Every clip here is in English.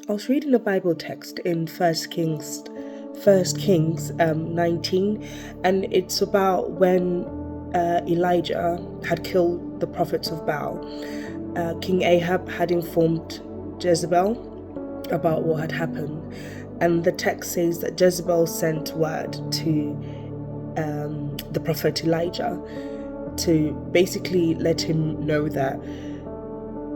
I was reading a Bible text in First Kings 19, and it's about when Elijah had killed the prophets of Baal. King Ahab had informed Jezebel about what had happened, and the text says that Jezebel sent word to the prophet Elijah to basically let him know that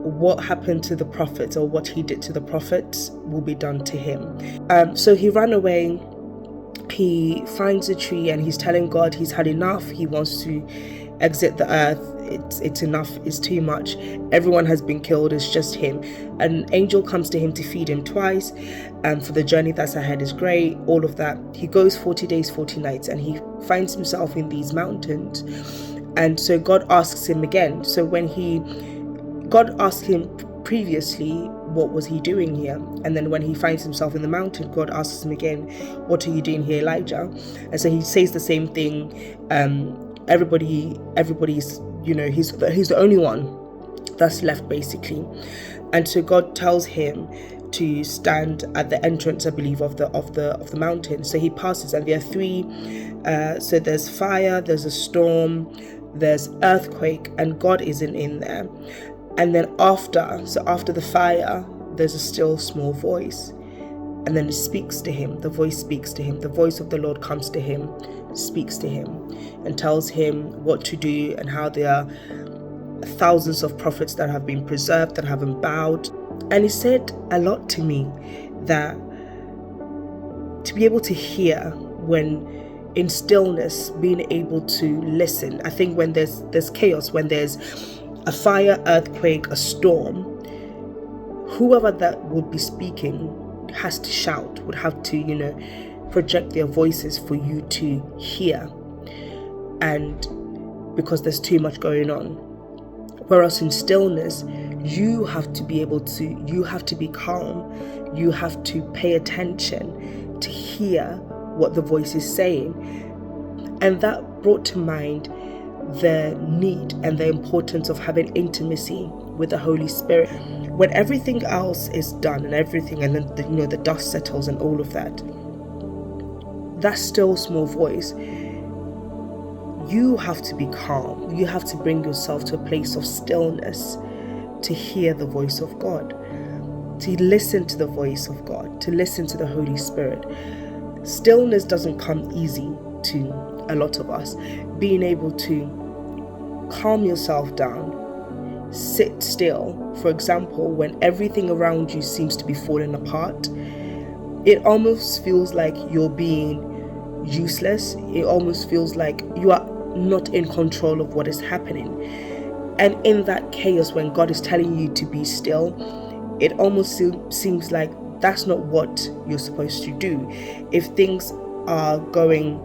what happened to the prophets, or what he did to the prophets, will be done to him. So he ran away. He finds a tree and he's telling God he's had enough. He wants to exit the earth. It's enough. It's too much. Everyone has been killed. It's just him. An angel comes to him to feed him twice, and for the journey that's ahead is great. All of that. He goes 40 days, 40 nights, and he finds himself in these mountains. And so God asks him again. So when God asked him previously, what was he doing here? And then when he finds himself in the mountain, God asks him again, what are you doing here, Elijah? And so he says the same thing. Everybody's, he's the only one that's left, basically. And so God tells him to stand at the entrance, I believe, of the mountain. So he passes, and there are three. So there's fire, there's a storm, there's earthquake, and God isn't in there. And then after the fire, there's a still small voice. And then it speaks to him. The voice speaks to him. The voice of the Lord comes to him, speaks to him, and tells him what to do, and how there are thousands of prophets that have been preserved, that haven't bowed. And he said a lot to me, that to be able to hear when in stillness, being able to listen. I think when there's chaos, when there's a fire, earthquake, a storm, whoever that would be speaking has to shout, would have to, project their voices for you to hear. And because there's too much going on. Whereas in stillness, you have to be calm, you have to pay attention to hear what the voice is saying. And that brought to mind the need and the importance of having intimacy with the Holy Spirit. When everything else is done and then the dust settles and all of that still small voice, you have to be calm. You have to bring yourself to a place of stillness to hear the voice of God, to listen to the voice of God, to listen to the Holy Spirit. Stillness doesn't come easy to a lot of us. Being able to calm yourself down, sit still. For example, when everything around you seems to be falling apart, it almost feels like you're being useless. It almost feels like you are not in control of what is happening. And in that chaos, when God is telling you to be still, it almost seems like that's not what you're supposed to do. If things are going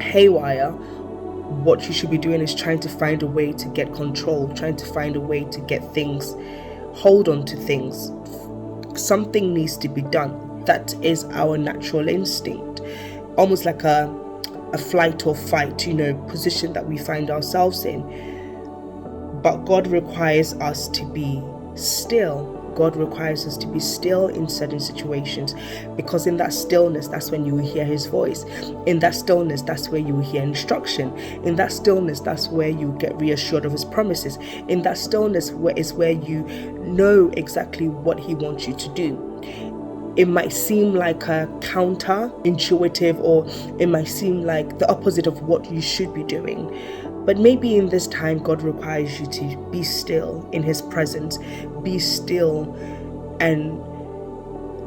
haywire, what you should be doing is trying to find a way to get control, trying to find a way to get things, hold on to things. Something needs to be done. That is our natural instinct, almost like a flight or fight, position that we find ourselves in. But God requires us to be still. God requires us to be still in certain situations, because in that stillness, that's when you will hear his voice. In that stillness, that's where you will hear instruction. In that stillness, that's where you get reassured of his promises. In that stillness is where you know exactly what he wants you to do. It might seem like a counterintuitive, or it might seem like the opposite of what you should be doing. But maybe in this time, God requires you to be still in his presence. Be still and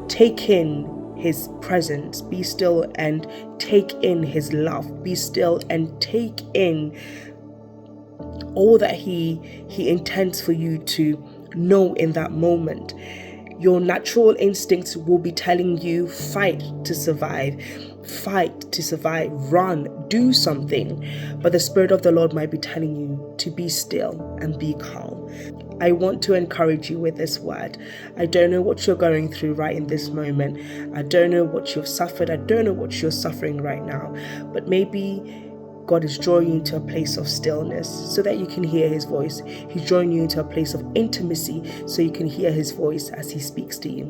take in his presence. Be still and take in his love. Be still and take in all that he intends for you to know in that moment. Your natural instincts will be telling you, fight to survive, run, do something. But the Spirit of the Lord might be telling you to be still and be calm. I want to encourage you with this word. I don't know what you're going through right in this moment. I don't know what you've suffered. I don't know what you're suffering right now. But maybe God is drawing you into a place of stillness so that you can hear his voice. He's drawing you into a place of intimacy so you can hear his voice as he speaks to you.